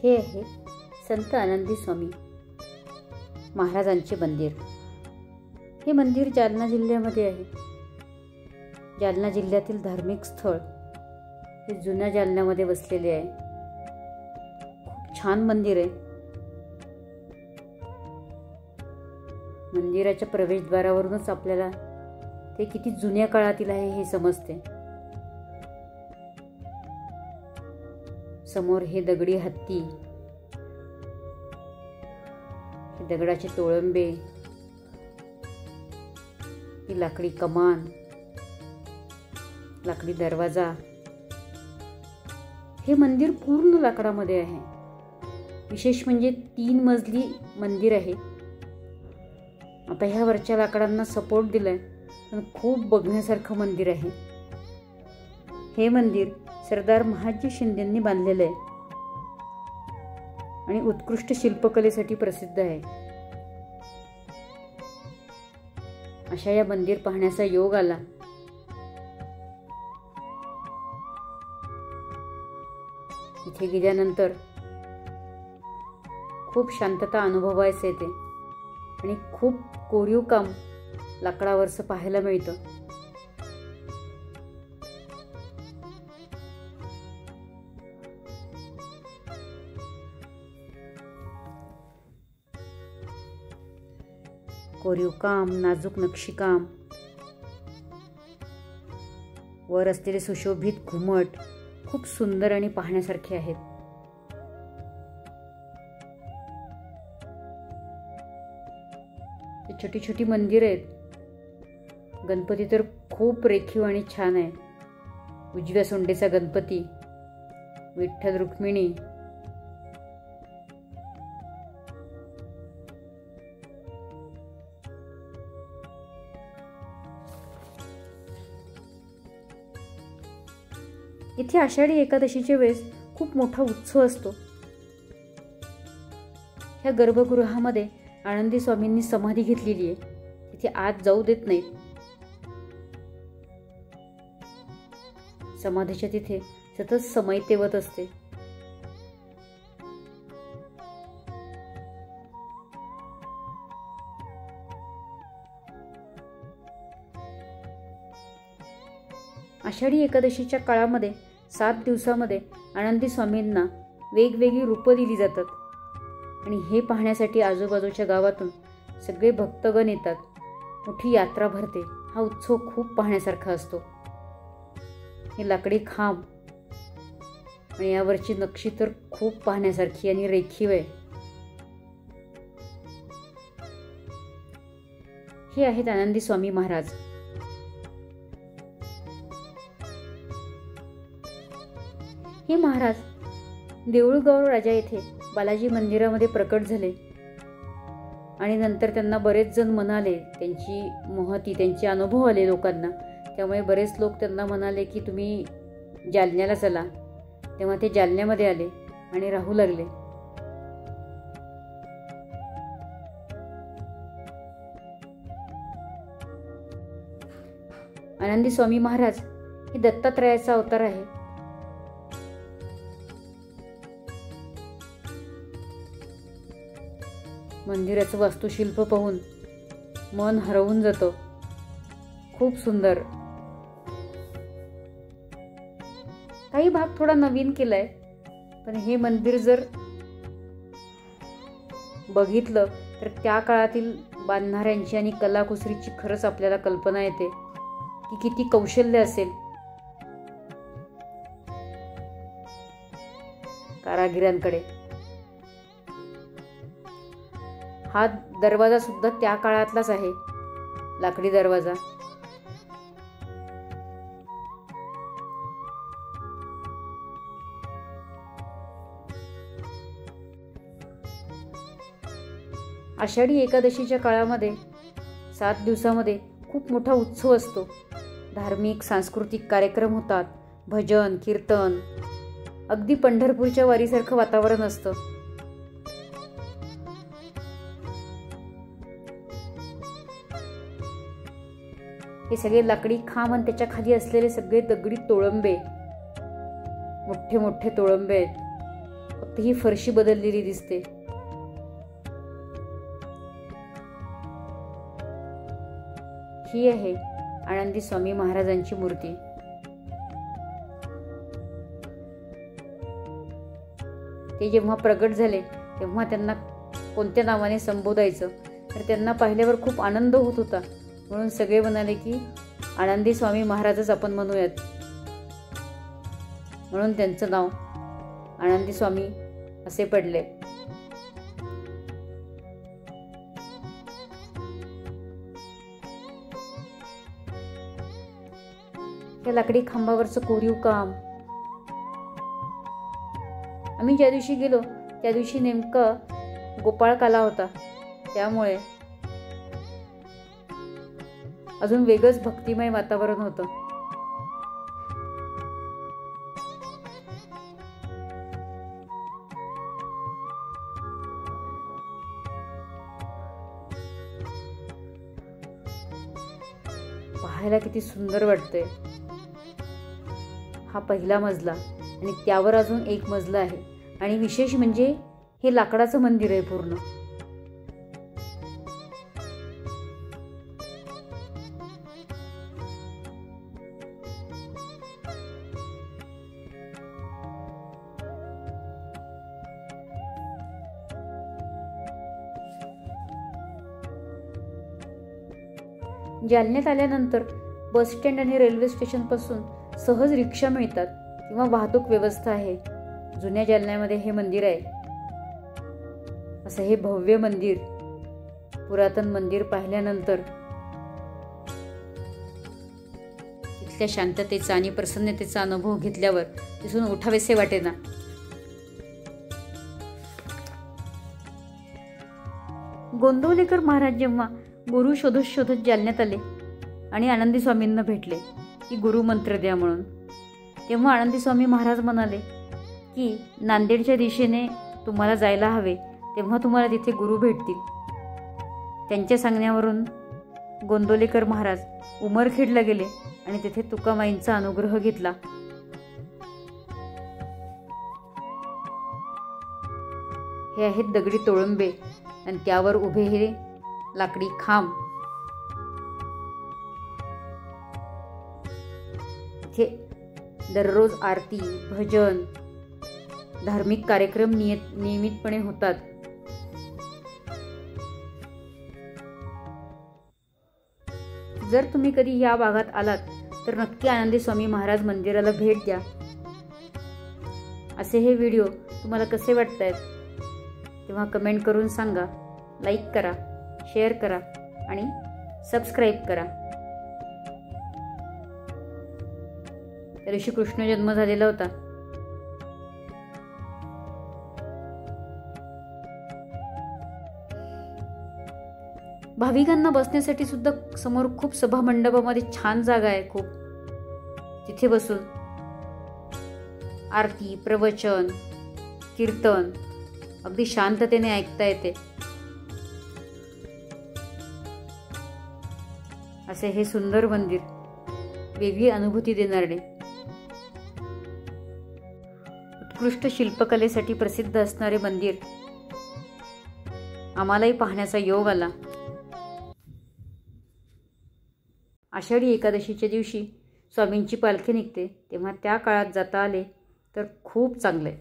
हे आहे संत आनंदी स्वामी महाराजांचे मंदिर। हे मंदिर जालना जिल्ह्यामध्ये आहे। जालना जिल्ह्यातील धार्मिक स्थळ हे जुन्या जालन्यामध्ये वसलेले आहे। खूप छान मंदिर आहे। मंदिराच्या प्रवेशद्वारावरूनच आपल्याला ते किती जुन्या काळातील आहे हे समजते। समोर हे दगडी हत्ती, हे दगडाचे तोळंबे, ही लाकडी कमान, लाकडी दरवाजा। हे मंदिर पूर्ण लाकडामध्ये आहे। विशेष म्हणजे 3 मजली मंदिर आहे। आता ह्या वरच्या लाकडांना सपोर्ट दिलाय, पण खूप बघण्यासारखं मंदिर आहे। हे मंदिर सरदार महाजी शिंदेंनी बांधलेलं आहे आणि उत्कृष्ट शिल्पकलेसाठी प्रसिद्ध आहे। अशा या मंदिर पाहण्याचा योग आला। इथे गेल्यानंतर खूप शांतता अनुभवायला येते आणि खूप कोरीव काम लाकडावरचं पाहायला मिळतं। कोरीव काम, नाजूक नक्षीकाम, वर असलेले सुशोभित घुमट खूप सुंदर आणि पाहण्यासारखे आहेत। छोटी छोटी मंदिर आहेत। गणपती तर खूप रेखीव आणि छान आहे। उजव्या सोंडेचा गणपती, विठ्ठल रुक्मिणी, इथे आषाढी एकादशीच्या वेळेस खूप मोठा उत्सव असतो। ह्या गर्भगृहामध्ये आनंदी स्वामींनी समाधी घेतलेली आहे। तिथे आत जाऊ देत नाहीत। समाधीच्या तिथे सतत समय तेवत असते। आषाढी एकादशीच्या काळामध्ये 7 दिवसामध्ये आनंदी स्वामींना वेगवेगळी रूपं दिली जातात आणि हे पाहण्यासाठी आजूबाजूच्या गावातून सगळे भक्तगण येतात। मोठी यात्रा भरते। हा उत्सव खूप पाहण्यासारखा असतो। हे लाकडी खांब आणि यावरची नक्षी तर खूप पाहण्यासारखी आणि रेखीव आहे। हे आहेत आनंदी स्वामी महाराज। हे महाराज देऊळगाव राजा येथे बालाजी मंदिरामध्ये प्रकट झाले आणि नंतर त्यांना बरेच जण म्हणाले, त्यांची महती, त्यांचे अनुभव आले लोकांना। त्यामुळे बरेच लोक त्यांना म्हणाले की तुम्ही जालन्याला चला। तेव्हा ते जालन्यामध्ये आले आणि राहू लागले। आनंदी स्वामी महाराज हे दत्तात्रयाचा अवतार आहे। मंदिराचं वास्तुशिल्प पाहून मन हरवून जातं। खूप सुंदर। काही भाग थोडा नवीन केलाय, पण हे मंदिर जर बघितलं तर त्या काळातील बांधणाऱ्यांची आणि कलाकुसरीची खरंच आपल्याला कल्पना येते की किती कौशल्य असेल कारागिरांकडे। हा दरवाजा सुद्धा त्या काळातलाच आहे, लाकडी दरवाजा। आषाढी एकादशीच्या काळामध्ये 7 दिवसामध्ये खूप मोठा उत्सव असतो। धार्मिक सांस्कृतिक कार्यक्रम होतात, भजन कीर्तन, अगदी पंढरपूरच्या वारीसारखं वातावरण असतं। हे सगळे लाकडी खांब आणि त्याच्या खाली असलेले सगळे दगडी तोळंबे, मोठे मोठे तोळंबे आहेत। फक्त ही फरशी बदललेली दिसते. ही आहे आनंदी स्वामी महाराजांची मूर्ती. ते जेव्हा प्रगट झाले तेव्हा त्यांना कोणत्या नावाने संबोधायचं तर त्यांना पाहिल्यावर खूप आनंद होत होता. म्हणून सगळे म्हणाले की आनंदी स्वामी महाराजच आपण म्हणूयात. म्हणून त्यांचं नाव आनंदी स्वामी असे पडले. या लाकडी खांबावरचं कोरीव काम. आम्ही ज्या दिवशी गेलो त्या दिवशी नेमका गोपाळकाला होता, त्यामुळे अजून वेगळंच भक्तिमय वातावरण होतं. पाहायला किती सुंदर वाटतंय. हा पहिला मजला आणि त्यावर अजून एक मजला आहे. आणि विशेष म्हणजे हे लाकडाचं मंदिर आहे पूर्ण. जालन्यात आल्यानंतर बस स्टँड आणि रेल्वे स्टेशन पासून सहज रिक्षा मिळतात किंवा वाहतूक व्यवस्था आहे. जुन्या जालन्यामध्ये हे मंदिर आहे. असं हे भव्य मंदिर, पुरातन मंदिर पाहिल्यानंतर इथल्या शांततेचा आणि प्रसन्नतेचा अनुभव घेतल्यावर तिथून उठावेसे वाटेना. गोंदवलेकर महाराज जेव्हा गुरु शोधत शोधत जालन्यात आले आणि आनंदी स्वामींना भेटले की गुरु मंत्र द्या म्हणून, तेव्हा आनंदी स्वामी महाराज म्हणाले की नांदेडच्या दिशेने तुम्हाला जायला हवे, तेव्हा तुम्हाला तिथे गुरु भेटतील. त्यांच्या सांगण्यावरून गोंदवलेकर महाराज उमरखेडला गेले आणि तिथे तुकामाईंचा अनुग्रह घेतला. हे आहेत दगडी तोळंबे आणि त्यावर उभे हे लाकडी खांब. इथे दररोज आरती, भजन, धार्मिक कार्यक्रम नियमितपणे होतात. जर तुम्ही कधी या भागात आलात तर नक्की आनंदी स्वामी महाराज मंदिराला भेट द्या. असे हे व्हिडिओ तुम्हाला कसे वाटतायत तेव्हा कमेंट करून सांगा. लाईक करा, शेअर करा आणि सबस्क्राईब करा. त्या दिवशी कृष्ण जन्म झालेला होता. भाविकांना बसण्यासाठी सुद्धा समोर खूप सभा मंडपामध्ये छान जागा आहे खूप. तिथे बसून आरती, प्रवचन, कीर्तन अगदी शांततेने ऐकता येते. असे हे सुंदर मंदिर, वेगळी अनुभूती देणारे, उत्कृष्ट शिल्पकलेसाठी प्रसिद्ध असणारे मंदिर आम्हालाही पाहण्याचा योग आला. आषाढी एकादशीच्या दिवशी स्वामींची पालखी निघते, तेव्हा त्या काळात जाता आले तर खूप चांगले.